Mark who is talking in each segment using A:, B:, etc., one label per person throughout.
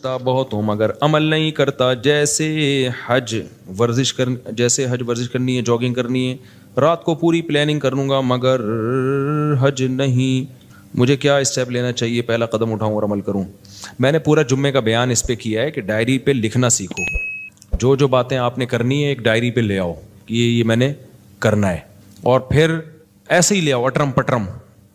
A: بہت ہوں مگر عمل نہیں کرتا. جیسے حج ورزش کرنی ہے, جاگنگ کرنی ہے, رات کو پوری پلاننگ کر لوں گا مگر حج نہیں. مجھے کیا اسٹیپ لینا چاہیے؟ پہلا قدم اٹھاؤں اور عمل کروں. میں نے پورا جمعے کا بیان اس پہ کیا ہے کہ ڈائری پہ لکھنا سیکھو. جو باتیں آپ نے کرنی ہے ایک ڈائری پہ لے آؤ کہ یہ میں نے کرنا ہے, اور پھر ایسے ہی لے آؤ اٹرم پٹرم.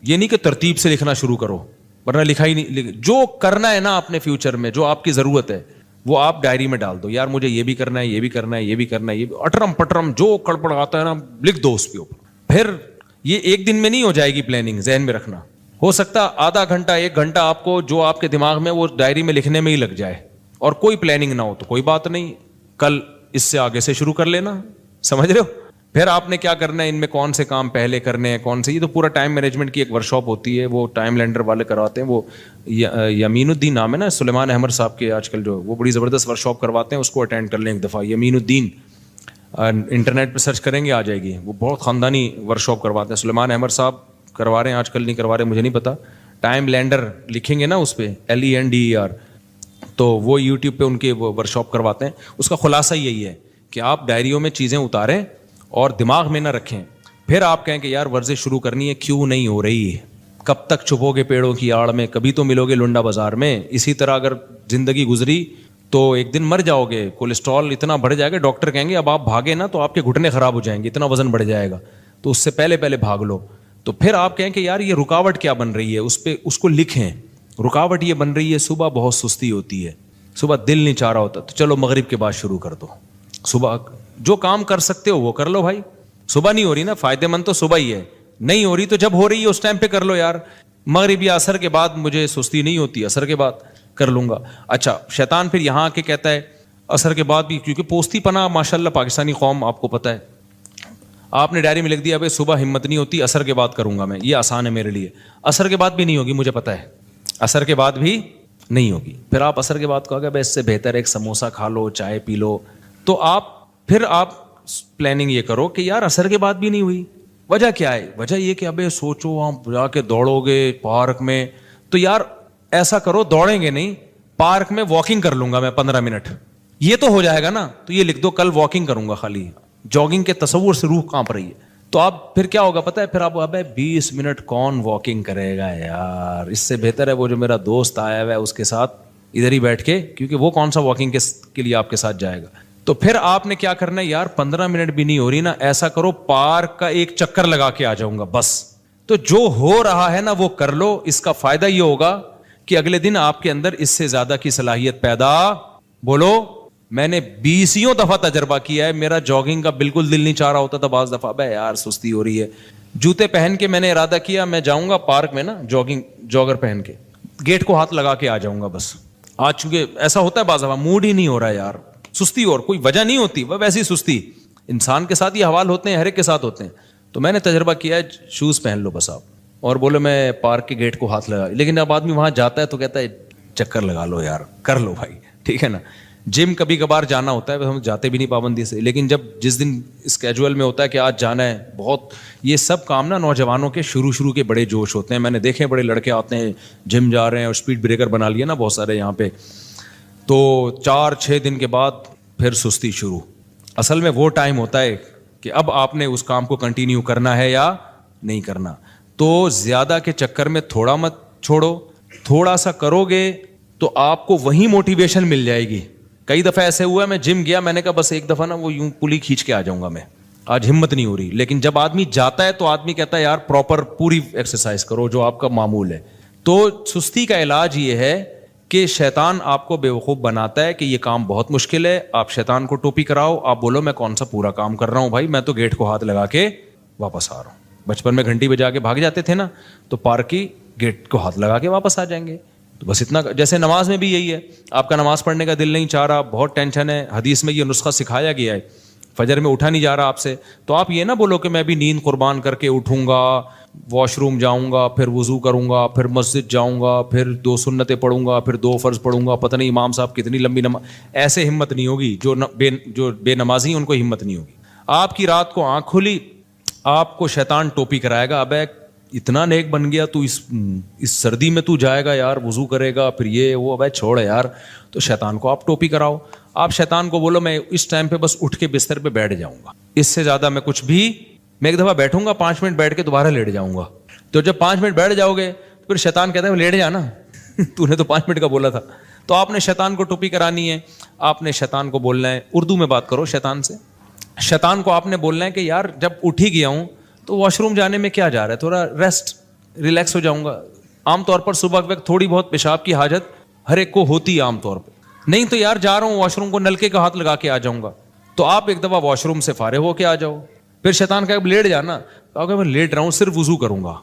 A: یہ نہیں کہ ترتیب سے لکھنا شروع کرو ورنہ لکھا ہی نہیں. جو کرنا ہے نا اپنے فیوچر میں, جو آپ کی ضرورت ہے وہ آپ ڈائری میں ڈال دو. یار مجھے یہ بھی کرنا ہے, یہ بھی کرنا ہے, یہ بھی کرنا ہے, یہ بھی اٹرم پٹرم جو کڑپڑ آتا ہے نا لکھ دو اس پہ اوپر. پھر یہ ایک دن میں نہیں ہو جائے گی پلاننگ, ذہن میں رکھنا. ہو سکتا آدھا گھنٹہ ایک گھنٹہ آپ کو جو آپ کے دماغ میں وہ ڈائری میں لکھنے میں ہی لگ جائے, اور کوئی پلاننگ نہ ہو تو کوئی بات نہیں, کل اس سے آگے سے شروع کر لینا. سمجھ رہے ہو؟ پھر آپ نے کیا کرنا ہے, ان میں کون سے کام پہلے کرنے ہیں, کون سے. یہ تو پورا ٹائم مینجمنٹ کی ایک ورکشاپ ہوتی ہے, وہ ٹائم لینڈر والے کرواتے ہیں. وہ یمین الدین نام ہے نا سلیمان احمد صاحب کے آج کل, جو وہ بڑی زبردست ورکشاپ کرواتے ہیں, اس کو اٹینڈ کر لیں ایک دفعہ. یمین الدین انٹرنیٹ پہ سرچ کریں گے آ جائے گی. وہ بہت خاندانی ورکشاپ کرواتے ہیں. سلیمان احمد صاحب کروا رہے ہیں آج کل, نہیں کروا رہے مجھے نہیں پتا. ٹائم لینڈر لکھیں گے نا اس پہ LENDER, تو وہ یوٹیوب پہ ان کے وہ ورکشاپ کرواتے ہیں. اس کا خلاصہ یہی ہے کہ آپ ڈائریوں میں چیزیں اتاریں اور دماغ میں نہ رکھیں. پھر آپ کہیں کہ یار ورزش شروع کرنی ہے, کیوں نہیں ہو رہی؟ کب تک چھپو گے پیڑوں کی آڑ میں, کبھی تو ملو گے لنڈا بازار میں. اسی طرح اگر زندگی گزری تو ایک دن مر جاؤ گے. کولیسٹرول اتنا بڑھ جائے گا, ڈاکٹر کہیں گے اب آپ بھاگے نا تو آپ کے گھٹنے خراب ہو جائیں گے, اتنا وزن بڑھ جائے گا, تو اس سے پہلے بھاگ لو. تو پھر آپ کہیں کہ یار یہ رکاوٹ کیا بن رہی ہے, اس پہ اس کو لکھیں. رکاوٹ یہ بن رہی ہے صبح بہت سستی ہوتی ہے, صبح دل نہیں چاہ رہا ہوتا, تو چلو مغرب کے بعد شروع کر دو. صبح جو کام کر سکتے ہو وہ کر لو بھائی. صبح نہیں ہو رہی نا, فائدے مند تو صبح ہی ہے. نہیں ہو رہی تو جب ہو رہی ہے اس ٹائم پہ کر لو یار. مغرب یا عصر کے بعد مجھے سستی نہیں ہوتی, عصر کے بعد کر لوں گا. اچھا شیطان پھر یہاں آ کے کہتا ہے عصر کے بعد بھی, کیونکہ پوستی پناہ ماشاءاللہ پاکستانی قوم آپ کو پتہ ہے. آپ نے ڈائری میں لکھ دیا بھائی صبح ہمت نہیں ہوتی, عصر کے بعد کروں گا میں, یہ آسان ہے میرے لیے. عصر کے بعد بھی نہیں ہوگی مجھے پتہ ہے, عصر کے بعد بھی نہیں ہوگی. پھر آپ عصر کے بعد کہو گے بھائی اس سے بہتر ہے ایک سموسہ کھا لو, چائے پی لو. تو آپ پلاننگ یہ کرو کہ یار عصر کے بعد بھی نہیں ہوئی, وجہ کیا ہے؟ وجہ یہ کہ ابے سوچو آپ جا کے دوڑو گے پارک میں, تو یار ایسا کرو دوڑیں گے نہیں, پارک میں واکنگ کر لوں گا میں 15 منٹ, یہ تو ہو جائے گا نا. تو یہ لکھ دو کل واکنگ کروں گا خالی. جاگنگ کے تصور سے روح کانپ رہی ہے. تو آپ پھر کیا ہوگا پتہ ہے, پھر آپ ابے 20 منٹ کون واکنگ کرے گا یار, اس سے بہتر ہے وہ جو میرا دوست آیا ہوا ہے اس کے ساتھ ادھر ہی بیٹھ کے, کیونکہ وہ کون سا واکنگ کے لیے آپ کے ساتھ جائے گا. تو پھر آپ نے کیا کرنا ہے, یار 15 منٹ بھی نہیں ہو رہی نا, ایسا کرو پارک کا ایک چکر لگا کے آ جاؤں گا بس. تو جو ہو رہا ہے نا وہ کر لو. اس کا فائدہ یہ ہوگا کہ اگلے دن آپ کے اندر اس سے زیادہ کی صلاحیت پیدا, بولو. میں نے 20 دفعہ تجربہ کیا ہے, میرا جاگنگ کا بالکل دل نہیں چاہ رہا ہوتا تھا. بعض دفعہ بھائی یار سستی ہو رہی ہے, جوتے پہن کے میں نے ارادہ کیا میں جاؤں گا پارک میں نا, جاگر پہن کے گیٹ کو ہاتھ لگا کے آ جاؤں گا بس. آج چونکہ ایسا ہوتا ہے بعض دفعہ موڈ ہی نہیں ہو رہا ہے یار, سستی, اور کوئی وجہ نہیں ہوتی, وہ ویسی سستی. انسان کے ساتھ یہ حوال ہوتے ہیں, ہر ایک کے ساتھ ہوتے ہیں. تو میں نے تجربہ کیا ہے, شوز پہن لو بس آپ, اور بولو میں پارک کے گیٹ کو ہاتھ لگا. لیکن اب آدمی وہاں جاتا ہے تو کہتا ہے چکر لگا لو یار, کر لو بھائی, ٹھیک ہے نا. جم کبھی کبھار جانا ہوتا ہے, ہم جاتے بھی نہیں پابندی سے, لیکن جس دن اسکیجول میں ہوتا ہے کہ آج جانا ہے بہت, یہ سب کام نا نوجوانوں کے شروع کے بڑے جوش ہوتے ہیں. میں نے دیکھے بڑے لڑکے آتے ہیں جم جا رہے ہیں, اور اسپیڈ بریکر بنا لیا نا بہت سارے یہاں پہ, تو 4-6 دن کے بعد پھر سستی شروع. اصل میں وہ ٹائم ہوتا ہے کہ اب آپ نے اس کام کو کنٹینیو کرنا ہے یا نہیں کرنا. تو زیادہ کے چکر میں تھوڑا مت چھوڑو, تھوڑا سا کرو گے تو آپ کو وہیں موٹیویشن مل جائے گی. کئی دفعہ ایسے ہوا ہے, میں جم گیا, میں نے کہا بس ایک دفعہ نا وہ یوں پلی کھینچ کے آ جاؤں گا میں, آج ہمت نہیں ہو رہی. لیکن جب آدمی جاتا ہے تو آدمی کہتا ہے یار پراپر پوری ایکسرسائز کرو جو آپ کا معمول ہے. تو سستی کا علاج یہ ہے کہ شیطان آپ کو بیوقوف بناتا ہے کہ یہ کام بہت مشکل ہے. آپ شیطان کو ٹوپی کراؤ, آپ بولو میں کون سا پورا کام کر رہا ہوں بھائی, میں تو گیٹ کو ہاتھ لگا کے واپس آ رہا ہوں. بچپن میں گھنٹی بجا کے بھاگ جاتے تھے نا, تو پارک کی گیٹ کو ہاتھ لگا کے واپس آ جائیں گے. تو بس اتنا. جیسے نماز میں بھی یہی ہے, آپ کا نماز پڑھنے کا دل نہیں چاہ رہا, بہت ٹینشن ہے, حدیث میں یہ نسخہ سکھایا گیا ہے, فجر میں اٹھا نہیں جا رہا آپ سے, تو آپ یہ نہ بولو کہ میں بھی نیند قربان کر کے اٹھوں گا, واش روم جاؤں گا, پھر وضو کروں گا, پھر مسجد جاؤں گا, پھر 2 سنتیں پڑھوں گا, پھر 2 فرض پڑھوں گا, پتہ نہیں امام صاحب کتنی لمبی نماز. ایسے ہمت نہیں ہوگی. جو بے نمازی ہیں ان کو ہمت نہیں ہوگی. آپ کی رات کو آنکھ کھلی, آپ کو شیطان ٹوپی کرائے گا, ابے اتنا نیک بن گیا تو اس سردی میں تو جائے گا یار, وضو کرے گا, پھر یہ وہ, ابے چھوڑ یار. تو شیطان کو آپ ٹوپی کراؤ. آپ شیطان کو بولو میں اس ٹائم پہ بس اٹھ کے بستر پہ بیٹھ جاؤں گا, اس سے زیادہ میں کچھ بھی, میں ایک دفعہ بیٹھوں گا 5 منٹ بیٹھ کے دوبارہ لیٹ جاؤں گا. تو جب 5 منٹ بیٹھ جاؤ گے تو پھر شیطان کہتا ہے لیٹ جانا, تو نے تو 5 منٹ کا بولا تھا. تو آپ نے شیطان کو ٹوپی کرانی ہے. آپ نے شیطان کو بولنا ہے, اردو میں بات کرو شیطان سے. شیطان کو آپ نے بولنا ہے کہ یار جب اٹھ ہی گیا ہوں تو واش روم جانے میں کیا جا رہا ہے, تھوڑا ریسٹ ریلیکس ہو جاؤں گا. عام طور پر صبح کے وقت تھوڑی بہت پیشاب کی حاجت ہر ایک کو ہوتی ہے عام طور پہ, نہیں تو یار جا رہا ہوں واش روم کو, نلکے کا ہاتھ لگا کے آ جاؤں گا. تو آپ ایک دفعہ واش روم سے فارغ ہو کے آ جاؤ. پھر شیطان کہے لیٹ جانا, تو آپ کہے میں لیٹ رہا ہوں, صرف وضو کروں گا,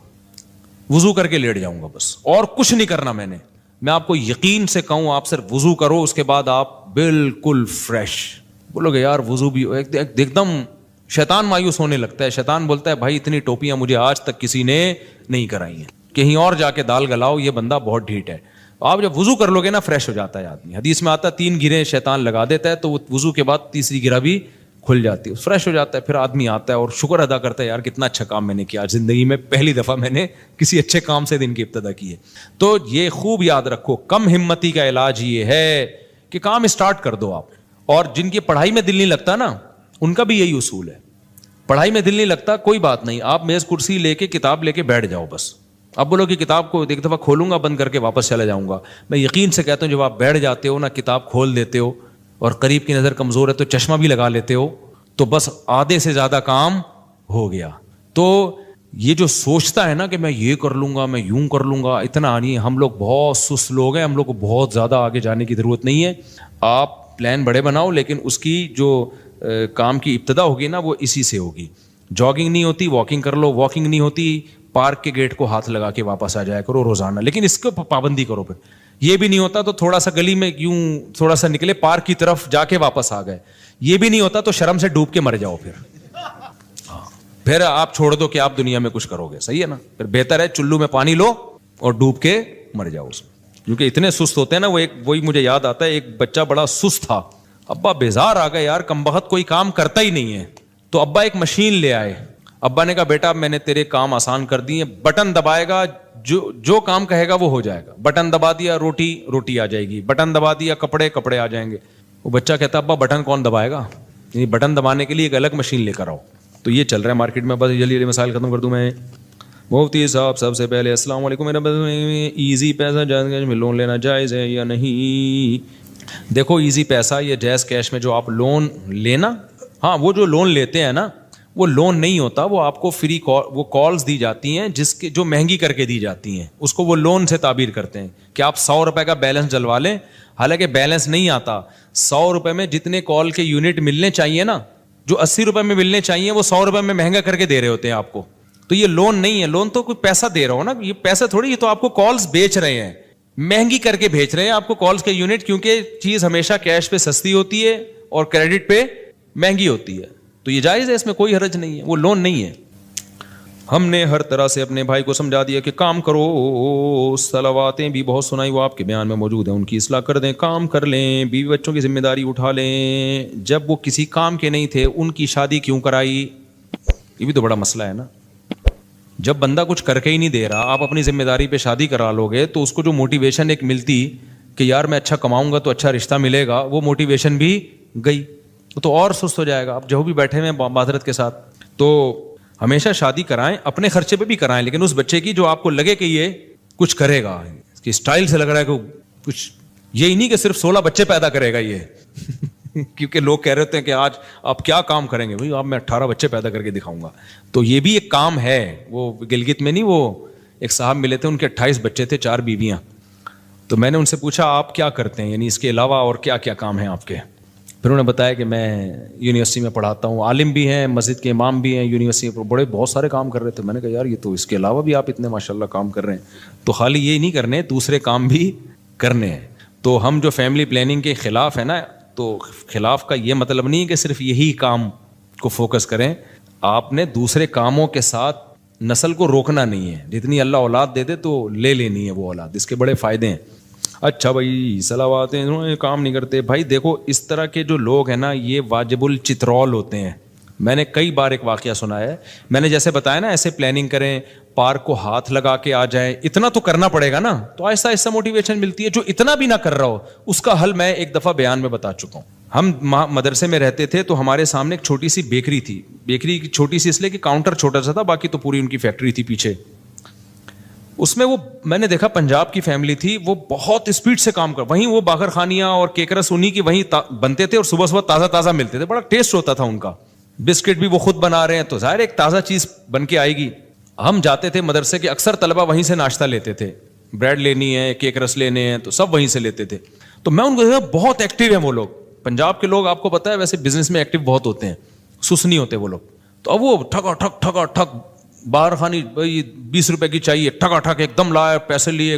A: وضو کر کے لیٹ جاؤں گا بس, اور کچھ نہیں کرنا میں نے. میں آپ کو یقین سے کہوں آپ صرف وضو کرو, اس کے بعد آپ بالکل فریش. بولو گے یار وضو بھی ایک دم, شیطان مایوس ہونے لگتا ہے. شیطان بولتا ہے بھائی اتنی ٹوپیاں مجھے آج تک کسی نے نہیں کرائی ہیں, کہیں اور جا کے دال گلاؤ, یہ بندہ بہت ڈھیٹ ہے. آپ جب وضو کر لو گے نا فریش ہو جاتا ہے آدمی. حدیث میں آتا ہے 3 گریں شیطان لگا دیتا ہے, تو وہ وضو کے بعد تیسری گرہ بھی کھل جاتی ہے, فریش ہو جاتا ہے. پھر آدمی آتا ہے اور شکر ادا کرتا ہے یار کتنا اچھا کام میں نے کیا, زندگی میں پہلی دفعہ میں نے کسی اچھے کام سے دن کی ابتدا کی ہے. تو یہ خوب یاد رکھو, کم ہمتی کا علاج یہ ہے کہ کام اسٹارٹ کر دو آپ. اور جن کی پڑھائی میں دل نہیں لگتا نا, ان کا بھی یہی اصول ہے. پڑھائی میں دل نہیں لگتا, کوئی بات نہیں, آپ میز کرسی لے کے کتاب لے کے بیٹھ جاؤ بس. اب بولو کہ کتاب کو ایک دفعہ کھولوں گا بند کر کے واپس چلا جاؤں گا. میں یقین سے کہتا ہوں جب آپ بیٹھ جاتے ہو نا, کتاب کھول دیتے ہو, اور قریب کی نظر کمزور ہے تو چشمہ بھی لگا لیتے ہو, تو بس آدھے سے زیادہ کام ہو گیا. تو یہ جو سوچتا ہے نا کہ میں یہ کر لوں گا, میں یوں کر لوں گا, اتنا نہیں. ہم لوگ بہت سست لوگ ہیں, ہم لوگ کو بہت زیادہ آگے جانے کی ضرورت نہیں ہے. آپ پلان بڑے بناؤ, لیکن اس کی جو کام کی ابتدا ہوگی نا وہ اسی سے ہوگی. جاگنگ نہیں ہوتی, واکنگ کر لو. واکنگ نہیں ہوتی, پارک کے گیٹ کو ہاتھ لگا کے واپس آ جایا کرو روزانہ, لیکن اس کو پابندی کرو. پھر یہ بھی نہیں ہوتا تو تھوڑا سا گلی میں یوں تھوڑا سا نکلے, پارک کی طرف جا کے واپس آ گئے. یہ بھی نہیں ہوتا تو شرم سے ڈوب کے مر جاؤ. پھر آپ چھوڑ دو کہ آپ دنیا میں کچھ کرو گے, صحیح ہے نا. پھر بہتر ہے چلو میں پانی لو اور ڈوب کے مر جاؤ اس میں, کیونکہ اتنے سست ہوتے ہیں نا. وہی مجھے یاد آتا ہے, ایک بچہ بڑا سست تھا, ابا بیزار آ گئے یار, کمبخت کوئی کام کرتا ہی نہیں ہے. تو ابا ایک مشین لے آئے. ابا نے کہا بیٹا میں نے تیرے کام آسان کر دیے, بٹن دبائے گا جو کام کہے گا وہ ہو جائے گا. بٹن دبا دیا روٹی آ جائے گی, بٹن دبا دیا کپڑے آ جائیں گے. وہ بچہ کہتا ابا بٹن کون دبائے گا, یعنی بٹن دبانے کے لیے ایک الگ مشین لے کر آؤ. تو یہ چل رہا ہے مارکیٹ میں. بس جلدی مسائل ختم کر دوں میں. مفتی صاحب سب سے پہلے السلام علیکم, ایزی پیسہ جائز کیش میں لون لینا جائز ہے یا نہیں؟ دیکھو ایزی پیسہ یا جائز کیش میں جو آپ لون لینا, ہاں وہ جو لون لیتے ہیں نا وہ لون نہیں ہوتا, وہ آپ کو فری وہ کالز دی جاتی ہیں جو مہنگی کر کے دی جاتی ہیں, اس کو وہ لون سے تعبیر کرتے ہیں کہ آپ 100 روپے کا بیلنس ڈلوا لیں. حالانکہ بیلنس نہیں آتا, 100 روپے میں جتنے کال کے یونٹ ملنے چاہیے نا, جو 80 روپے میں ملنے چاہیے وہ 100 روپے میں مہنگا کر کے دے رہے ہوتے ہیں آپ کو. تو یہ لون نہیں ہے, لون تو کوئی پیسہ دے رہا ہو نا, یہ پیسہ تھوڑی, یہ تو آپ کو کالز بیچ رہے ہیں, مہنگی کر کے بھیج رہے ہیں آپ کو کالز کے یونٹ, کیونکہ چیز ہمیشہ کیش پہ سستی ہوتی ہے اور کریڈٹ پہ مہنگی ہوتی ہے. تو یہ جائز ہے, اس میں کوئی حرج نہیں ہے, وہ لون نہیں ہے. ہم نے ہر طرح سے اپنے بھائی کو سمجھا دیا کہ کام کرو, صلواتیں بھی بہت سنائی, وہ آپ کے بیان میں موجود ہیں, ان کی اصلاح کر دیں, کام کر لیں, بیوی بچوں کی ذمہ داری اٹھا لیں. جب وہ کسی کام کے نہیں تھے ان کی شادی کیوں کرائی؟ یہ بھی تو بڑا مسئلہ ہے نا. جب بندہ کچھ کر کے ہی نہیں دے رہا, آپ اپنی ذمہ داری پہ شادی کرا لو گے تو اس کو جو موٹیویشن ایک ملتی کہ یار میں اچھا کماؤں گا تو اچھا رشتہ ملے گا, وہ موٹیویشن بھی گئی, تو اور سست ہو جائے گا. آپ جو بھی بیٹھے ہوئے ہیں معذرت کے ساتھ, تو ہمیشہ شادی کرائیں, اپنے خرچے پہ بھی کرائیں, لیکن اس بچے کی جو آپ کو لگے کہ یہ کچھ کرے گا, اس کی اسٹائل سے لگ رہا ہے کہ کچھ, یہی نہیں کہ صرف 16 بچے پیدا کرے گا یہ کیونکہ لوگ کہہ رہے ہوتے ہیں کہ آج آپ کیا کام کریں گے, بھائی آپ میں 18 بچے پیدا کر کے دکھاؤں گا. تو یہ بھی ایک کام ہے. وہ گلگت میں نہیں, وہ ایک صاحب ملے تھے, ان کے 28 بچے تھے, 4 بیویاں. تو میں نے ان سے پوچھا آپ کیا کرتے ہیں, یعنی اس کے علاوہ اور کیا کیا کام ہیں آپ کے؟ پھر انہوں نے بتایا کہ میں یونیورسٹی میں پڑھاتا ہوں, عالم بھی ہیں, مسجد کے امام بھی ہیں, یونیورسٹی میں بہت سارے کام کر رہے تھے. میں نے کہا یار یہ تو اس کے علاوہ بھی آپ اتنے ماشاءاللہ کام کر رہے ہیں, تو خالی یہ نہیں کرنے, دوسرے کام بھی کرنے ہیں. تو ہم جو فیملی پلاننگ کے خلاف ہے نا, تو خلاف کا یہ مطلب نہیں ہے کہ صرف یہی کام کو فوکس کریں. آپ نے دوسرے کاموں کے ساتھ نسل کو روکنا نہیں ہے. جتنی اللہ اولاد دے دے تو لے لینی ہے وہ اولاد, اس کے بڑے فائدے ہیں. اچھا بھائی صلواتیں کام نہیں کرتے. بھائی دیکھو اس طرح کے جو لوگ ہیں نا یہ واجب الچترول ہوتے ہیں. میں نے کئی بار ایک واقعہ سنایا ہے, میں نے جیسے بتایا نا ایسے پلاننگ کریں, پارک کو ہاتھ لگا کے آ جائیں, اتنا تو کرنا پڑے گا نا, تو آہستہ آہستہ موٹیویشن ملتی ہے. جو اتنا بھی نہ کر رہا ہو اس کا حل میں ایک دفعہ بیان میں بتا چکا ہوں. ہم مدرسے میں رہتے تھے تو ہمارے سامنے ایک چھوٹی سی بیکری تھی. بیکری کی چھوٹی سی اس لیے کہ کاؤنٹر چھوٹا سا تھا, باقی تو پوری ان کی فیکٹری تھی پیچھے. اس میں وہ میں نے دیکھا پنجاب کی فیملی تھی, وہ بہت اسپیڈ سے کام کر, وہیں وہ باقر خانیاں اور کیکرس انہیں کی وہیں بنتے تھے اور صبح صبح تازہ تازہ ملتے تھے, بڑا ٹیسٹ ہوتا تھا ان کا. بسکٹ بھی وہ خود بنا رہے ہیں تو ظاہر ایک تازہ چیز بن کے آئے گی. ہم جاتے تھے مدرسے کے, اکثر طلبہ وہیں سے ناشتہ لیتے تھے, بریڈ لینی ہے, کیک رس لینے ہیں, تو سب وہیں سے لیتے تھے. تو میں ان کو دیکھا بہت ایکٹیو ہیں وہ لوگ. پنجاب کے لوگ آپ کو پتا ہے ویسے بزنس میں ایکٹیو بہت ہوتے ہیں, سست نہیں ہوتے وہ لوگ. تو اب وہ ٹھکا ٹھک باہر خانی 20 روپے کی چاہیے, ٹھکا ٹھک ایک دم لائے, پیسے لیے,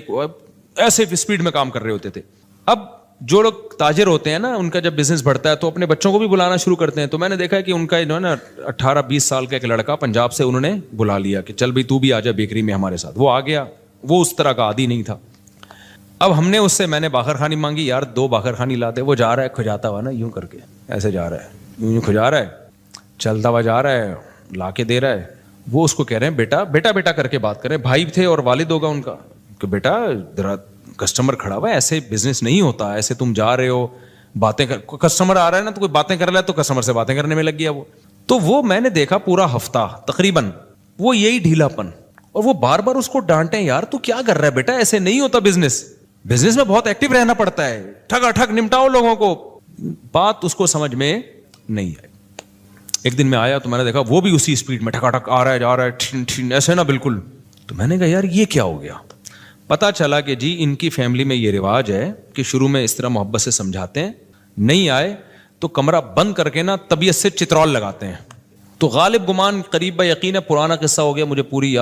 A: ایسے اسپیڈ میں کام کر رہے ہوتے تھے. اب جو لوگ تاجر ہوتے ہیں نا, ان کا جب بزنس بڑھتا ہے تو اپنے بچوں کو بھی بلانا شروع کرتے ہیں. تو میں نے دیکھا کہ ان کا جو ہے نا 18-20 سال کا ایک لڑکا پنجاب سے انہوں نے بلا لیا کہ چل بھائی تو بھی آ جا بیکری میں ہمارے ساتھ. وہ آ گیا, وہ اس طرح کا عادی نہیں تھا. اب ہم نے اس سے, میں نے باقر خانی مانگی, یار 2 باقر خانی لا دے. وہ جا رہا ہے کھجاتا ہوا نا یوں کر کے, ایسے جا رہا ہے یوں کھجا رہا ہے, چلتا ہوا جا رہا ہے, لا کے دے رہا ہے. وہ اس کو کہہ رہے ہیں بیٹا بیٹا بیٹا کر کے بات کریں. بھائی تھے اور والد ہوگا ان کا, کہ بیٹا ذرا کسٹمر کھڑا ہوا ہے, ایسے بزنس نہیں ہوتا, ایسے تم جا رہے ہو باتیں کر, کسٹمر آ رہا ہے نا تو کوئی باتیں کر رہا ہے تو کسٹمر سے باتیں کرنے میں لگ گیا وہ. تو وہ میں نے دیکھا پورا ہفتہ تقریباً وہ یہی ڈھیلا پن, اور وہ بار بار اس کو ڈانٹیں, یار تو کیا کر رہا ہے بیٹا, ایسے نہیں ہوتا بزنس, بزنس میں بہت ایکٹیو رہنا پڑتا ہے, ٹھگا ٹھگ نمٹاؤ لوگوں کو. بات اس کو سمجھ میں نہیں آئی. ایک دن میں آیا تو میں نے دیکھا وہ بھی اسی اسپیڈ میں ٹھکا ٹھک آ رہا ہے, جا رہا ہے, ٹھن ٹھن ایسے نا بالکل. تو میں نے کہا یار یہ کیا ہو گیا. پتا چلا کہ جی ان کی فیملی میں یہ رواج ہے کہ شروع میں اس طرح محبت سے سمجھاتے ہیں, نہیں آئے تو کمرہ بند کر کے نا طبیعت سے چترول لگاتے ہیں. تو غالب گمان قریب یقین ہے پرانا قصہ ہو گیا, مجھے پوری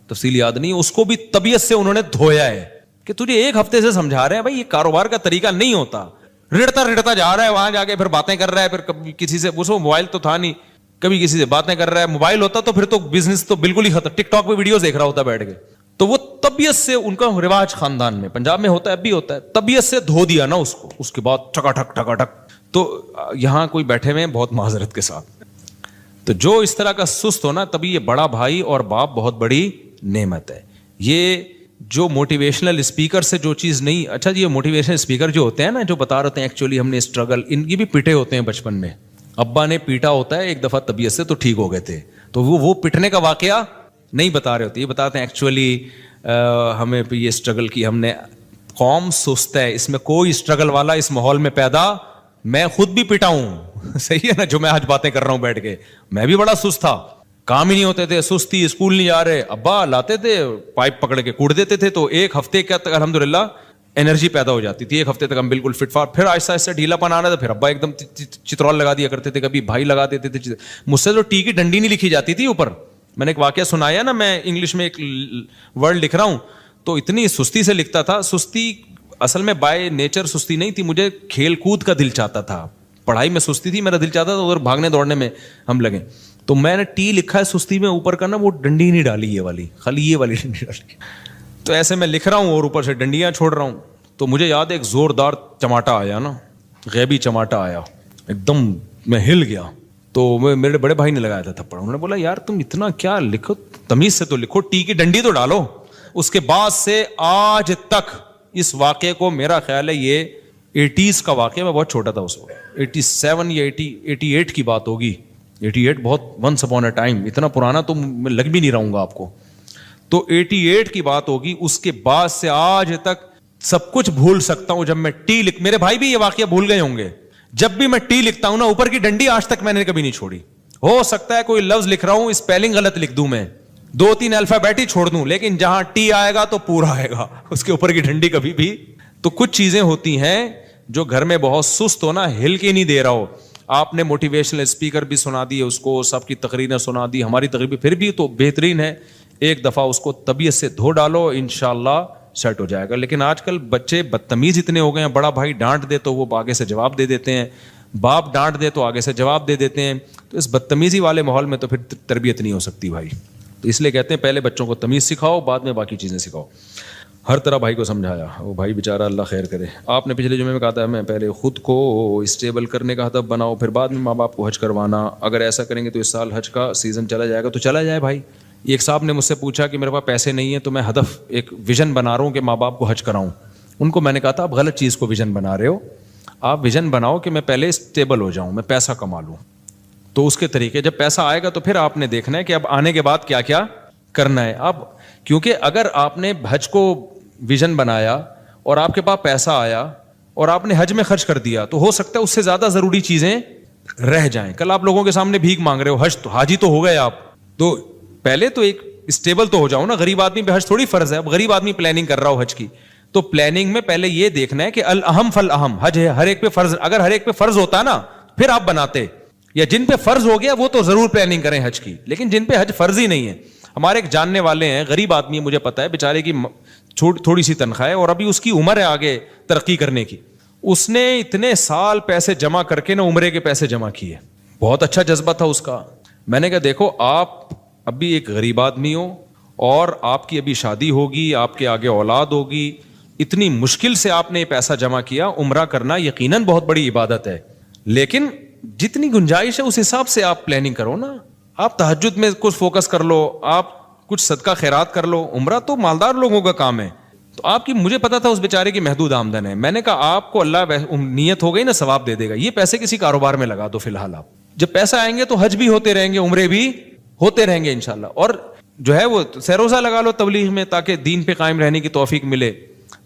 A: تفصیل یاد نہیں ہے, اس کو بھی طبیعت سے انہوں نے دھویا ہے کہ تجھے 1 ہفتے سے سمجھا رہے ہیں بھائی یہ کاروبار کا طریقہ نہیں ہوتا. رڑتا جا رہا ہے, وہاں جا کے پھر باتیں کر رہا ہے, پھر کبھی کسی سے, اس کو موبائل تو تھا نہیں, کبھی کسی سے باتیں کر رہا ہے. موبائل ہوتا تو پھر تو بزنس تو بالکل ہی ختم, ٹک ٹاک پہ ویڈیوز دیکھ رہا ہوتا بیٹھ کے. تو وہ طبیعت سے, ان کا رواج خاندان میں پنجاب میں ہوتا ہے, اب بھی ہوتا ہے, طبیعت سے دھو دیا نا اس کو, اس کے بعد ٹھکا ٹھک. تو یہاں کوئی بیٹھے ہوئے ہیں بہت معذرت کے ساتھ, تو جو اس طرح کا سست ہونا, تبھی یہ بڑا بھائی اور باپ بہت بڑی نعمت ہے. یہ جو موٹیویشنل اسپیکر سے جو چیز نہیں, اچھا جی یہ موٹیویشنل اسپیکر جو ہوتے ہیں نا, جو بتا رہے ہیں ایکچولی ہم نے اسٹرگل, ان کی بھی پیٹے ہوتے ہیں بچپن میں, ابا نے پیٹا ہوتا ہے ایک دفعہ طبیعت سے تو ٹھیک ہو گئے تھے, تو وہ پٹنے کا واقعہ نہیں بتا رہے ہوتے, یہ بتاتے ہیں ایکچولی ہمیں یہ اسٹرگل کی ہم نے, قوم سست ہے, اس میں کوئی اسٹرگل والا اس ماحول میں پیدا, میں خود بھی پٹا ہوں, صحیح ہے نا, جو میں آج باتیں کر رہا ہوں بیٹھ کے, میں بھی بڑا سست تھا, کام ہی نہیں ہوتے تھے, سستی, اسکول نہیں جا رہے, ابا لاتے تھے پائپ پکڑ کے کوڑ دیتے تھے, تو 1 ہفتے کا تک الحمدللہ انرجی پیدا ہو جاتی تھی, 1 ہفتے تک ہم بالکل فٹ فاٹ. پھر آہستہ آہستہ ڈھیلا پن آنا تھا, پھر ابا ایک دم چترول لگا دیا کرتے تھے, کبھی بھائی لگا دیتے تھے. مجھ سے تو ٹی کی ڈنڈی نہیں لکھی جاتی تھی اوپر. میں نے ایک واقعہ سنایا نا, میں انگلش میں ایک ورڈ لکھ رہا ہوں تو اتنی سستی سے لکھتا تھا. سستی اصل میں بائی نیچر سستی نہیں تھی, مجھے کھیل کود کا دل چاہتا تھا, پڑھائی میں سستی تھی, میرا دل چاہتا تھا ادھر بھاگنے دوڑنے میں ہم لگے, تو میں نے ٹی لکھا ہے سستی میں, اوپر کا نا وہ ڈنڈی نہیں ڈالی, یہ والی خالی یہ والی ڈنڈی ڈالی. تو ایسے میں لکھ رہا ہوں اور اوپر سے ڈنڈیاں چھوڑ رہا ہوں. تو مجھے یاد ہے ایک زوردار چماٹا آیا نا, غیبی چماٹا آیا, ایک دم میں ہل گیا. تو میرے بڑے بھائی نے لگایا تھا تھپڑ, انہوں نے بولا یار تم اتنا کیا لکھو, تمیز سے تو لکھو, ٹی کی ڈنڈی تو ڈالو. اس کے بعد سے آج تک اس واقعے کو, میرا خیال ہے یہ 80s کا واقعہ, میں بہت چھوٹا تھا اس وقت, 87 یا 88 کی بات ہوگی, 88 بہت ونس اپون اے ٹائم, اتنا پرانا تو میں لگ بھی نہیں رہوں گا آپ کو. تو 88 کی بات ہوگی. اس کے بعد سے آج تک سب کچھ بھول سکتا ہوں. جب میں ٹی میرے بھائی بھی یہ واقعہ بھول گئے ہوں گے, جب بھی میں ٹی لکھتا ہوں نا, اوپر کی ڈنڈی آج تک میں نے کبھی نہیں چھوڑی. ہو سکتا ہے کوئی لفظ لکھ رہا ہوں, اسپیلنگ غلط لکھ دوں, میں 2-3 الفابیٹ ہی چھوڑ دوں, لیکن جہاں ٹی آئے گا تو پورا آئے گا, اس کے اوپر کی ڈنڈی کبھی بھی. تو کچھ چیزیں ہوتی ہیں جو گھر میں بہت سست ہو نا, ہل کے نہیں دے رہا ہو. آپ نے موٹیویشنل اسپیکر بھی سنا دی, اس کو سب کی تقریریں سنا دی, ہماری تقریر پھر بھی تو بہترین ہے, ایک دفعہ اس کو طبیعت سے دھو ڈالو, انشاءاللہ سیٹ ہو جائے گا. لیکن آج کل بچے بدتمیز اتنے ہو گئے ہیں, بڑا بھائی ڈانٹ دے تو وہ آگے سے جواب دے دیتے ہیں, باپ ڈانٹ دے تو آگے سے جواب دے دیتے ہیں. تو اس بدتمیزی والے ماحول میں تو پھر تربیت نہیں ہو سکتی بھائی. تو اس لیے کہتے ہیں پہلے بچوں کو تمیز سکھاؤ, بعد میں باقی چیزیں سکھاؤ. ہر طرح بھائی کو سمجھایا. وہ بھائی بیچارہ اللہ خیر کرے. آپ نے پچھلے جمعے میں کہا تھا میں پہلے خود کو اسٹیبل کرنے کا ہدف بناؤ, پھر بعد میں ماں باپ کو حج کروانا. اگر ایسا کریں گے تو اس سال حج کا سیزن چلا جائے گا تو چلا جائے بھائی. ایک صاحب نے مجھ سے پوچھا کہ میرے پاس پیسے نہیں ہیں تو میں ہدف ایک ویژن بنا رہا ہوں کہ ماں باپ کو حج کراؤں. ان کو میں نے کہا تھا آپ غلط چیز کو ویژن بنا رہے ہو. آپ ویژن بناؤ کہ میں پہلے اسٹیبل ہو جاؤں, میں پیسہ کما لوں. تو اس کے طریقے, جب پیسہ آئے گا تو پھر آپ نے دیکھنا ہے کہ اب آنے کے بعد کیا کیا کرنا ہے. اب کیونکہ اگر آپ نے حج کو ویژن بنایا اور آپ کے پاس پیسہ آیا اور آپ نے حج میں خرچ کر دیا تو ہو سکتا ہے اس سے زیادہ ضروری چیزیں رہ جائیں. کل آپ لوگوں کے سامنے بھیک مانگ رہے ہو, حج تو حاجی تو ہو گئے آپ, تو پہلے تو ایک اسٹیبل تو ہو جاؤ نا. غریب آدمی پہ حج تھوڑی فرض ہے. اب غریب آدمی پلاننگ کر رہا ہو حج کی, تو پلاننگ میں پہلے یہ دیکھنا ہے کہ الاہم فالاہم, حج ہے ہر ایک پہ فرض. اگر ہر ایک پہ فرض ہوتا نا پھر آپ بناتے, یا جن پہ فرض ہو گیا وہ تو ضرور پلاننگ کریں حج کی, لیکن جن پہ حج فرض ہی نہیں ہے. ہمارے ایک جاننے والے ہیں, غریب آدمی, مجھے پتا ہے بیچارے کی تھوڑی سی تنخواہ ہے اور ابھی اس کی عمر ہے آگے ترقی کرنے کی. اس نے اتنے سال پیسے جمع کر کے نا عمرے کے پیسے جمع کیے, بہت اچھا جذبہ تھا اس کا. میں نے کہا دیکھو آپ ابھی ایک غریب آدمی ہو اور آپ کی ابھی شادی ہوگی, آپ کے آگے اولاد ہوگی, اتنی مشکل سے آپ نے یہ پیسہ جمع کیا. عمرہ کرنا یقیناً بہت بڑی عبادت ہے, لیکن جتنی گنجائش ہے اس حساب سے آپ پلاننگ کرو نا. آپ تہجد میں کچھ فوکس کر لو, آپ کچھ صدقہ خیرات کر لو. عمرہ تو مالدار لوگوں کا کام ہے. تو آپ کی, مجھے پتا تھا اس بیچارے کی محدود آمدن ہے. میں نے کہا آپ کو اللہ نیت ہو گئی نا ثواب دے دے گا, یہ پیسے کسی کاروبار میں لگا دو. فی الحال آپ جب پیسہ آئیں گے تو حج بھی ہوتے رہیں گے, عمرے بھی ہوتے رہیں گے انشاءاللہ. اور جو ہے وہ سیروزہ لگا لو تبلیغ میں تاکہ دین پہ قائم رہنے کی توفیق ملے.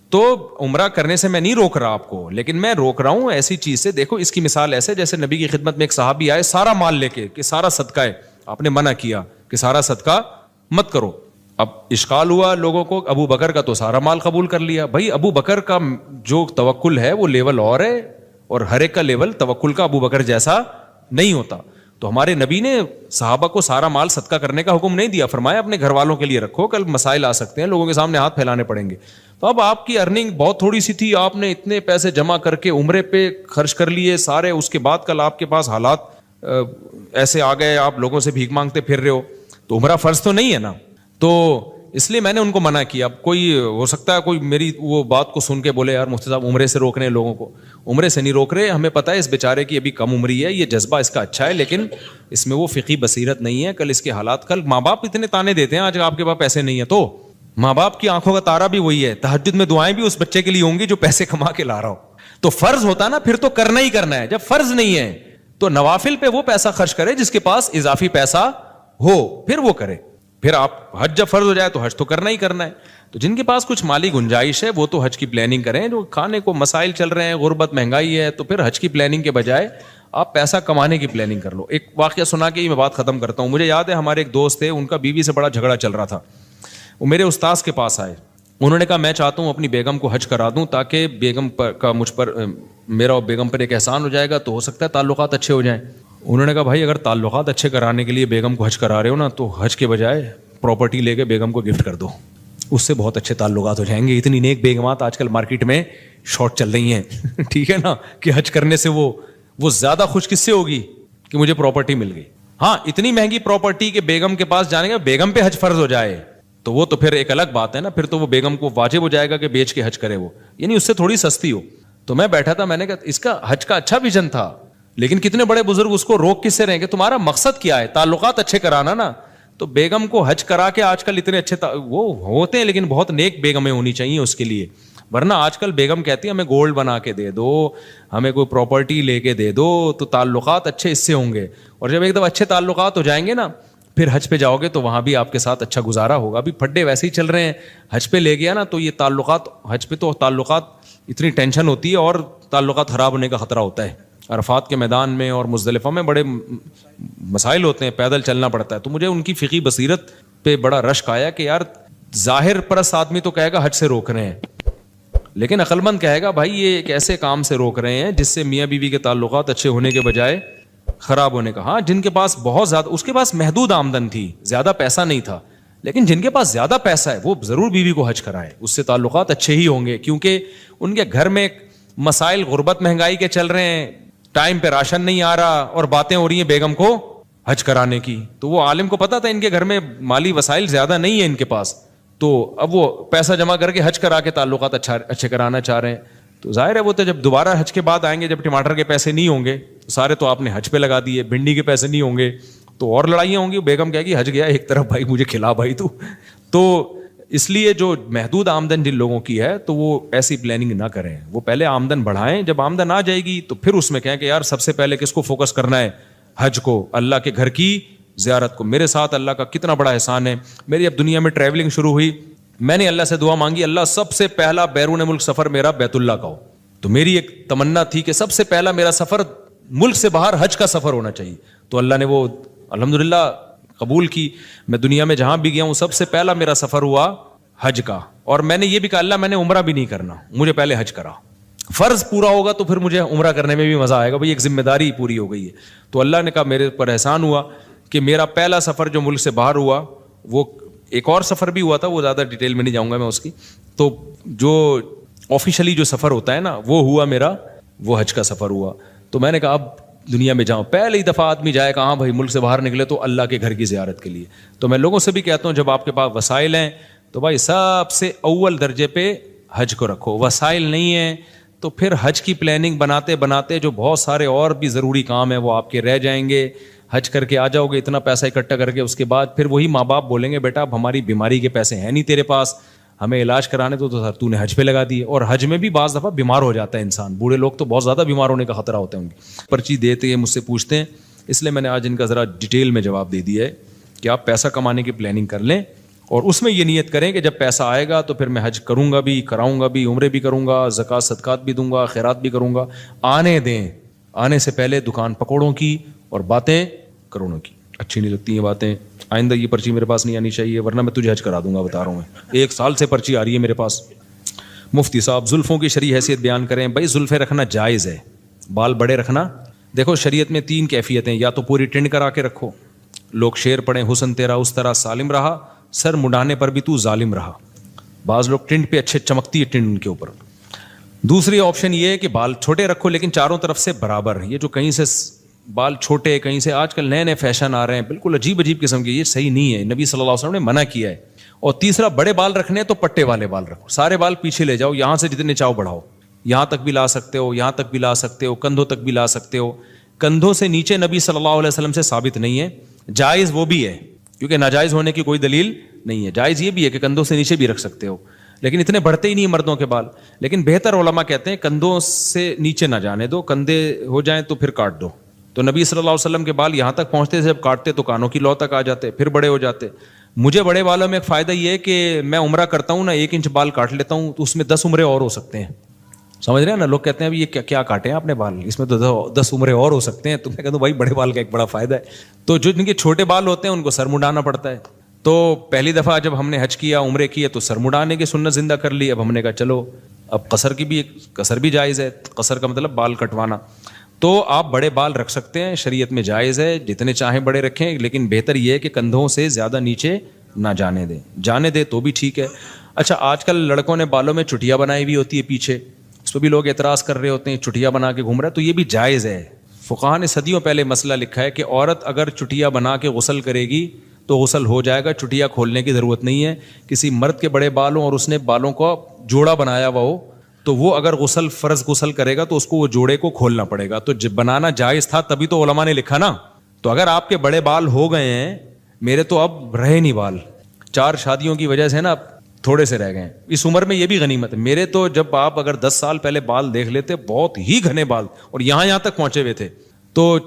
A: تو عمرہ کرنے سے میں نہیں روک رہا آپ کو, لیکن میں روک رہا ہوں ایسی چیز سے. دیکھو اس کی مثال ایسے جیسے نبی کی خدمت میں ایک صحابی آئے سارا مال لے کے کہ سارا صدقہ ہے. آپ نے منع کیا کہ سارا صدقہ مت کرو. اب اشکال ہوا لوگوں کو, ابو بکر کا تو سارا مال قبول کر لیا. بھائی ابو بکر کا جو توکل ہے وہ لیول اور ہے, اور ہر ایک کا لیول توکل کا ابو بکر جیسا نہیں ہوتا. تو ہمارے نبی نے صحابہ کو سارا مال صدقہ کرنے کا حکم نہیں دیا, فرمایا اپنے گھر والوں کے لیے رکھو, کل مسائل آ سکتے ہیں, لوگوں کے سامنے ہاتھ پھیلانے پڑیں گے. تو اب آپ کی ارننگ بہت تھوڑی سی تھی, آپ نے اتنے پیسے جمع کر کے عمرے پہ خرچ کر لیے سارے. اس کے بعد کل آپ کے پاس حالات ایسے آ گئے, آپ لوگوں سے بھیک مانگتے پھر رہے ہو, تو عمرہ فرض تو نہیں ہے نا. تو اس لیے میں نے ان کو منع کیا. اب کوئی ہو سکتا ہے کوئی میری وہ بات کو سن کے بولے یار مفتی صاحب عمرے سے روک رہے ہیں لوگوں کو. عمرے سے نہیں روک رہے, ہمیں پتہ ہے اس بیچارے کی ابھی کم عمری ہے, یہ جذبہ اس کا اچھا ہے, لیکن اس میں وہ فقہی بصیرت نہیں ہے. کل اس کے حالات, کل ماں باپ اتنے تانے دیتے ہیں آج آپ کے پاس پیسے نہیں ہے, تو ماں باپ کی آنکھوں کا تارا بھی وہی ہے. تہجد میں دعائیں بھی اس بچے کے لیے ہوں گی جو پیسے کما کے لا رہا ہو. تو فرض ہوتا نا پھر تو کرنا ہی کرنا ہے. جب فرض نہیں ہے تو نوافل پہ وہ پیسہ خرچ کرے جس کے پاس اضافی پیسہ ہو, پھر وہ کرے. پھر آپ حج جب فرض ہو جائے تو حج تو کرنا ہی کرنا ہے. تو جن کے پاس کچھ مالی گنجائش ہے وہ تو حج کی پلاننگ کریں. جو کھانے کو مسائل چل رہے ہیں, غربت مہنگائی ہے, تو پھر حج کی پلاننگ کے بجائے آپ پیسہ کمانے کی پلاننگ کر لو. ایک واقعہ سنا کے ہی میں بات ختم کرتا ہوں. مجھے یاد ہے ہمارے ایک دوست تھے, ان کا بیوی سے بڑا جھگڑا چل رہا تھا. وہ میرے استاذ کے پاس آئے, انہوں نے کہا میں چاہتا ہوں اپنی بیگم کو حج کرا دوں تاکہ بیگم کا مجھ پر, میرا اور بیگم پر ایک احسان ہو جائے گا, تو ہو سکتا ہے تعلقات اچھے ہو جائیں. انہوں نے کہا بھائی اگر تعلقات اچھے کرانے کے لیے بیگم کو حج کرا رہے ہو نا, تو حج کے بجائے پراپرٹی لے کے بیگم کو گفٹ کر دو, اس سے بہت اچھے تعلقات ہو جائیں گے. اتنی نیک بیگمات آج کل مارکیٹ میں شارٹ چل رہی ہیں, ٹھیک ہے نا, کہ حج کرنے سے وہ زیادہ خوش کس سے ہوگی کہ مجھے پراپرٹی مل گئی. ہاں اتنی مہنگی پراپرٹی کہ بیگم کے پاس جانے گا, بیگم پہ حج فرض ہو جائے تو وہ تو پھر ایک الگ بات ہے نا. پھر تو وہ بیگم کو واجب ہو جائے گا کہ بیچ کے حج کرے وہ, یعنی اس سے تھوڑی سستی ہو. تو میں بیٹھا تھا, میں نے کہا اس کا حج کا اچھا ویژن تھا, لیکن کتنے بڑے بزرگ اس کو روک کس سے رہیں گے. تمہارا مقصد کیا ہے؟ تعلقات اچھے کرانا نا. تو بیگم کو حج کرا کے آج کل اتنے اچھے وہ ہوتے ہیں, لیکن بہت نیک بیگمیں ہونی چاہیے اس کے لیے. ورنہ آج کل بیگم کہتی ہے ہمیں گولڈ بنا کے دے دو, ہمیں کوئی پراپرٹی لے کے دے دو, تو تعلقات اچھے اس سے ہوں گے. اور جب ایک دفعہ اچھے تعلقات ہو جائیں گے نا, پھر حج پہ جاؤ گے تو وہاں بھی آپ کے ساتھ اچھا گزارا ہوگا. ابھی پھڈے ویسے ہی چل رہے ہیں, حج پہ لے گیا نا تو یہ تعلقات, حج پہ تو تعلقات اتنی ٹینشن ہوتی ہے اور تعلقات خراب ہونے کا خطرہ ہوتا ہے. عرفات کے میدان میں اور مزدلفہ میں بڑے مسائل ہوتے ہیں, پیدل چلنا پڑتا ہے. تو مجھے ان کی فقہی بصیرت پہ بڑا رشک آیا کہ یار ظاہر پرست آدمی تو کہے گا حج سے روک رہے ہیں, لیکن عقل مند کہے گا بھائی یہ ایک ایسے کام سے روک رہے ہیں جس سے میاں بیوی کے تعلقات اچھے ہونے کے بجائے خراب ہونے کا. ہاں جن کے پاس بہت زیادہ, اس کے پاس محدود آمدن تھی, زیادہ پیسہ نہیں تھا, لیکن جن کے پاس زیادہ پیسہ ہے وہ ضرور بیوی کو حج کرائے, اس سے تعلقات اچھے ہی ہوں گے. کیونکہ ان کے گھر میں مسائل غربت مہنگائی کے چل رہے ہیں, ٹائم پہ راشن نہیں آ رہا, اور باتیں ہو رہی ہیں بیگم کو حج کرانے کی. تو وہ عالم کو پتا تھا ان کے گھر میں مالی وسائل زیادہ نہیں ہے ان کے پاس, تو اب وہ پیسہ جمع کر کے حج کرا کے تعلقات اچھے کرانا چاہ رہے ہیں. تو ظاہر ہے وہ تو جب دوبارہ حج کے بعد آئیں گے, جب ٹماٹر کے پیسے نہیں ہوں گے سارے تو آپ نے حج پہ لگا دیے, بھنڈی کے پیسے نہیں ہوں گے تو اور لڑائیاں ہوں گی. بیگم کہے گی حج گیا ایک طرف, بھائی مجھے کھلا بھائی تو اس لیے جو محدود آمدن جن لوگوں کی ہے تو وہ ایسی پلاننگ نہ کریں, وہ پہلے آمدن بڑھائیں, جب آمدن آ جائے گی تو پھر اس میں کہیں کہ یار سب سے پہلے کس کو فوکس کرنا ہے, حج کو, اللہ کے گھر کی زیارت کو. میرے ساتھ اللہ کا کتنا بڑا احسان ہے, میری اب دنیا میں ٹریولنگ شروع ہوئی, میں نے اللہ سے دعا مانگی اللہ سب سے پہلا بیرون ملک سفر میرا بیت اللہ کا ہو. تو میری ایک تمنا تھی کہ سب سے پہلا میرا سفر ملک سے باہر حج کا سفر ہونا چاہیے. تو اللہ نے وہ الحمدللہ قبول کی. میں دنیا میں جہاں بھی گیا ہوں سب سے پہلا میرا سفر ہوا حج کا, اور میں نے یہ بھی کہا اللہ میں نے عمرہ بھی نہیں کرنا, مجھے پہلے حج کرا. فرض پورا ہوگا تو پھر مجھے عمرہ کرنے میں بھی مزہ آئے گا, بھائی ایک ذمہ داری پوری ہو گئی ہے. تو اللہ نے کہا میرے پر احسان ہوا کہ میرا پہلا سفر جو ملک سے باہر ہوا, وہ ایک اور سفر بھی ہوا تھا, وہ زیادہ ڈیٹیل میں نہیں جاؤں گا میں اس کی. تو جو آفیشلی جو سفر ہوتا ہے نا وہ ہوا میرا, وہ حج کا سفر ہوا. تو میں نے کہا اب دنیا میں جاؤں, پہلے ہی دفعہ آدمی جائے کہاں بھائی ملک سے باہر نکلے تو اللہ کے گھر کی زیارت کے لیے. تو میں لوگوں سے بھی کہتا ہوں جب آپ کے پاس وسائل ہیں تو بھائی سب سے اول درجے پہ حج کو رکھو. وسائل نہیں ہیں تو پھر حج کی پلاننگ بناتے بناتے جو بہت سارے اور بھی ضروری کام ہیں وہ آپ کے رہ جائیں گے. حج کر کے آ جاؤ گے اتنا پیسہ اکٹھا کر کے, اس کے بعد پھر وہی ماں باپ بولیں گے بیٹا اب ہماری بیماری کے پیسے ہیں نہیں تیرے پاس, ہمیں علاج کرانے تو سر تو نے حج پہ لگا دیے. اور حج میں بھی بعض دفعہ بیمار ہو جاتا ہے انسان, بوڑھے لوگ تو بہت زیادہ بیمار ہونے کا خطرہ ہوتا ہے ان کی. پرچی دیتے ہیں مجھ سے پوچھتے ہیں, اس لیے میں نے آج ان کا ذرا ڈیٹیل میں جواب دے دیا ہے کہ آپ پیسہ کمانے کی پلاننگ کر لیں اور اس میں یہ نیت کریں کہ جب پیسہ آئے گا تو پھر میں حج کروں گا بھی, کراؤں گا بھی, عمرے بھی کروں گا, زکوٰۃ صدقات بھی دوں گا, خیرات بھی کروں گا. آنے دیں, آنے سے پہلے دکان پکوڑوں کی اور باتیں کروڑوں کی. اچھی نہیں لگتی یہ باتیں, آئندہ یہ پرچی میرے پاس نہیں آنی چاہیے ورنہ میں تجھے حج کرا دوں گا, بتا رہا ہوں میں 1 سال سے پرچی آ رہی ہے میرے پاس. مفتی صاحب زلفوں کی شرعی حیثیت بیان کریں. بھائی زلفیں رکھنا جائز ہے, بال بڑے رکھنا. دیکھو شریعت میں 3 کیفیتیں, یا تو پوری ٹنڈ کرا کے رکھو, لوگ شعر پڑھیں حسن تیرا اس طرح سالم رہا, سر مڈانے پر بھی تو ظالم رہا. بعض لوگ ٹنڈ پہ اچھے چمکتی ہے ٹنڈ ان کے اوپر. دوسری آپشن یہ ہے کہ بال چھوٹے رکھو لیکن چاروں طرف سے برابر. یہ جو کہیں سے بال چھوٹے, کہیں سے آج کل نئے نئے فیشن آ رہے ہیں بالکل عجیب عجیب قسم کے, یہ صحیح نہیں ہے, نبی صلی اللہ علیہ وسلم نے منع کیا ہے. اور تیسرا بڑے بال رکھنے ہیں تو پٹے والے بال رکھو, سارے بال پیچھے لے جاؤ, یہاں سے جتنے چاہو بڑھاؤ, یہاں تک بھی لا سکتے ہو, یہاں تک بھی لا سکتے ہو, کندھوں تک بھی لا سکتے ہو. کندھوں سے نیچے نبی صلی اللہ علیہ وسلم سے ثابت نہیں ہے, جائز وہ بھی ہے کیونکہ ناجائز ہونے کی کوئی دلیل نہیں ہے. جائز یہ بھی ہے کہ کندھوں سے نیچے بھی رکھ سکتے ہو, لیکن اتنے بڑھتے ہی نہیں مردوں کے بال. لیکن بہتر علماء کہتے ہیں کندھوں سے نیچے نہ جانے دو, کندھے ہو جائیں تو پھر کاٹ دو. تو نبی صلی اللہ علیہ وسلم کے بال یہاں تک پہنچتے تھے, جب کاٹتے تو کانوں کی لو تک آ جاتے, پھر بڑے ہو جاتے. مجھے بڑے بالوں میں ایک فائدہ یہ ہے کہ میں عمرہ کرتا ہوں نا, 1 انچ بال کاٹ لیتا ہوں تو اس میں 10 عمرے اور ہو سکتے ہیں. سمجھ رہے ہیں نا, لوگ کہتے ہیں ابھی یہ کیا کاٹے ہیں آپ نے بال, اس میں تو 10 عمرے اور ہو سکتے ہیں. تو میں کہتا ہوں بھائی بڑے بال کا ایک بڑا فائدہ ہے. تو جو جن کے چھوٹے بال ہوتے ہیں ان کو سر مڈانا پڑتا ہے. تو پہلی دفعہ جب ہم نے حج کیا, عمرے کیے, تو سر مڈانے کی سنت زندہ کر لی. اب ہم نے کہا چلو اب قصر بھی جائز ہے. قصر کا مطلب بال کٹوانا. تو آپ بڑے بال رکھ سکتے ہیں, شریعت میں جائز ہے, جتنے چاہیں بڑے رکھیں, لیکن بہتر یہ ہے کہ کندھوں سے زیادہ نیچے نہ جانے دیں. جانے دیں تو بھی ٹھیک ہے. اچھا آج کل لڑکوں نے بالوں میں چٹیا بنائی ہوئی ہوتی ہے پیچھے, اس پہ بھی لوگ اعتراض کر رہے ہوتے ہیں چٹیا بنا کے گھوم رہا ہے, تو یہ بھی جائز ہے. فقہاء نے صدیوں پہلے مسئلہ لکھا ہے کہ عورت اگر چٹیا بنا کے غسل کرے گی تو غسل ہو جائے گا, چٹیا کھولنے کی ضرورت نہیں ہے. کسی مرد کے بڑے بال ہوں اور اس نے بالوں کو جوڑا بنایا ہوا ہو تو وہ اگر فرض غسل کرے گا تو اس کو وہ جوڑے کو کھولنا پڑے گا. تو بنانا جائز تھا تبھی تو علماء نے لکھا نا. تو اگر آپ کے بڑے بال ہو گئے ہیں, میرے تو اب رہے نہیں بال, 4 شادیوں کی وجہ سے نا تھوڑے سے رہ گئے ہیں. اس عمر میں یہ بھی غنیمت ہے. میرے تو جب آپ اگر 10 سال پہلے بال دیکھ لیتے, بہت ہی گھنے بال اور یہاں تک پہنچے ہوئے تھے. تو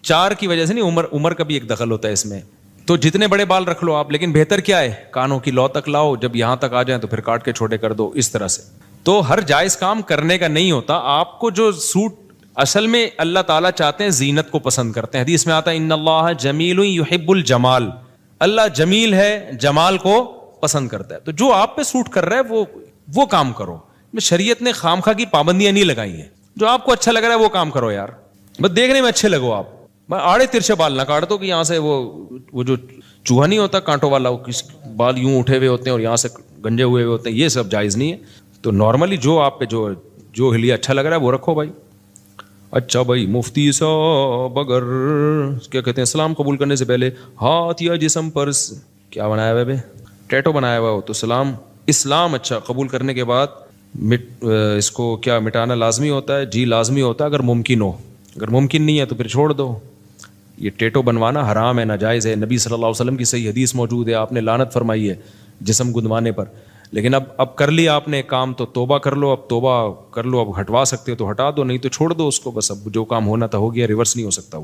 A: 4 کی وجہ سے نہیں, عمر کا بھی ایک دخل ہوتا ہے اس میں. تو جتنے بڑے بال رکھ لو آپ, لیکن بہتر کیا ہے کانوں کی لو تک لاؤ, جب یہاں تک آ جائیں تو پھر کاٹ کے چھوٹے کر دو, اس طرح سے. تو ہر جائز کام کرنے کا نہیں ہوتا. آپ کو جو سوٹ, اصل میں اللہ تعالیٰ چاہتے ہیں زینت کو پسند کرتے ہیں. حدیث میں آتا ہے ان اللہ جمیل یحب الجمال, اللہ جمیل ہے, جمال کو پسند کرتا ہے. تو جو آپ پہ سوٹ کر رہا ہے وہ کام کرو. شریعت نے خامخواہ کی پابندیاں نہیں لگائی ہیں. جو آپ کو اچھا لگ رہا ہے وہ کام کرو یار, بس دیکھنے میں اچھے لگو. آپ آڑے ترچھے بال نہ کاٹ دو کہ یہاں سے وہ جو چوہا نہیں ہوتا کانٹوں والا, وہ بال یوں اٹھے ہوئے ہوتے ہیں اور یہاں سے گنجے ہوئے ہوتے ہیں, یہ سب جائز نہیں ہے. تو نارملی جو آپ پہ جو ہلیہ اچھا لگ رہا ہے وہ رکھو بھائی. اچھا بھائی مفتی صاحب اگر کیا کہتے ہیں اسلام قبول کرنے سے پہلے ہاتھ یا جسم پر کیا بنایا ہے بھائی, ٹیٹو بنایا ہوا ہو تو اسلام اچھا قبول کرنے کے بعد اس کو کیا مٹانا لازمی ہوتا ہے؟ جی لازمی ہوتا ہے اگر ممکن ہو، اگر ممکن نہیں ہے تو پھر چھوڑ دو. یہ ٹیٹو بنوانا حرام ہے، ناجائز ہے. نبی صلی اللہ علیہ وسلم کی صحیح حدیث موجود ہے، آپ نے لعنت فرمائی ہے جسم گندوانے پر. لیکن اب کر لیا آپ نے کام تو توبہ کر لو، اب توبہ کر لو، اب ہٹوا سکتے ہو تو ہٹا دو، نہیں تو چھوڑ دو اس کو بس. اب جو کام ہونا تھا ہو گیا، ریورس نہیں ہو سکتا وہ.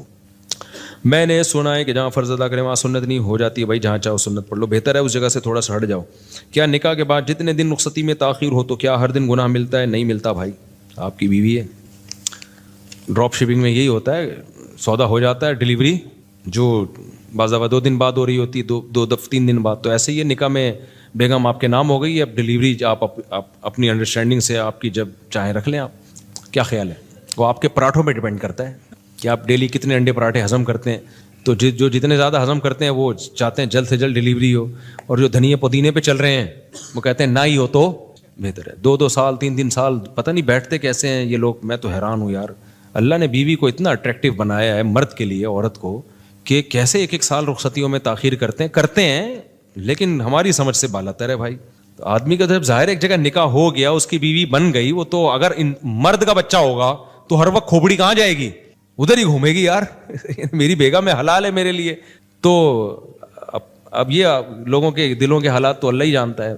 A: میں نے سنا ہے کہ جہاں فرض ادا کریں وہاں سنت نہیں ہو جاتی ہے. بھائی جہاں چاہو سنت پڑھ لو، بہتر ہے اس جگہ سے تھوڑا سا ہٹ جاؤ. کیا نکاح کے بعد جتنے دن رخصتی میں تاخیر ہو تو کیا ہر دن گناہ ملتا ہے؟ نہیں ملتا بھائی، آپ کی بیوی ہے. ڈراپ شپنگ میں یہی ہوتا ہے، سودا ہو جاتا ہے، ڈیلیوری جو بعض دفعہ 2 دن بعد ہو رہی ہوتی ہے، 3 دن بعد. تو ایسے ہی ہے، نکاح میں بیگم آپ کے نام ہو گئی ہے، اب ڈیلیوری آپ اپنی انڈرسٹینڈنگ سے آپ کی جب چاہیں رکھ لیں. آپ کیا خیال ہے؟ وہ آپ کے پراٹھوں پہ ڈیپینڈ کرتا ہے کہ آپ ڈیلی کتنے انڈے پراٹھے ہضم کرتے ہیں. تو جو جتنے زیادہ ہضم کرتے ہیں وہ چاہتے ہیں جلد سے جلد ڈیلیوری ہو، اور جو دھنیے پودینے پہ چل رہے ہیں وہ کہتے ہیں نہ ہی ہو تو بہتر ہے. 2 سال 3 سال پتہ نہیں بیٹھتے کیسے ہیں یہ لوگ. میں تو حیران ہوں یار، اللہ نے بیوی کو اتنا اٹریکٹیو بنایا ہے مرد کے لیے، عورت کو، کہ کیسے 1 سال رخصتیوں میں تاخیر کرتے ہیں لیکن ہماری سمجھ سے بالا تر ہے بھائی. تو آدمی کا جب ظاہر ایک جگہ نکاح ہو گیا، اس کی بیوی بن گئی، وہ تو اگر مرد کا بچہ ہوگا تو ہر وقت کھوپڑی کہاں جائے گی؟ ادھر ہی گھومے گی یار. میری بیگم ہے، حلال ہے میرے لیے. تو اب یہ لوگوں کے دلوں کے حالات تو اللہ ہی جانتا ہے.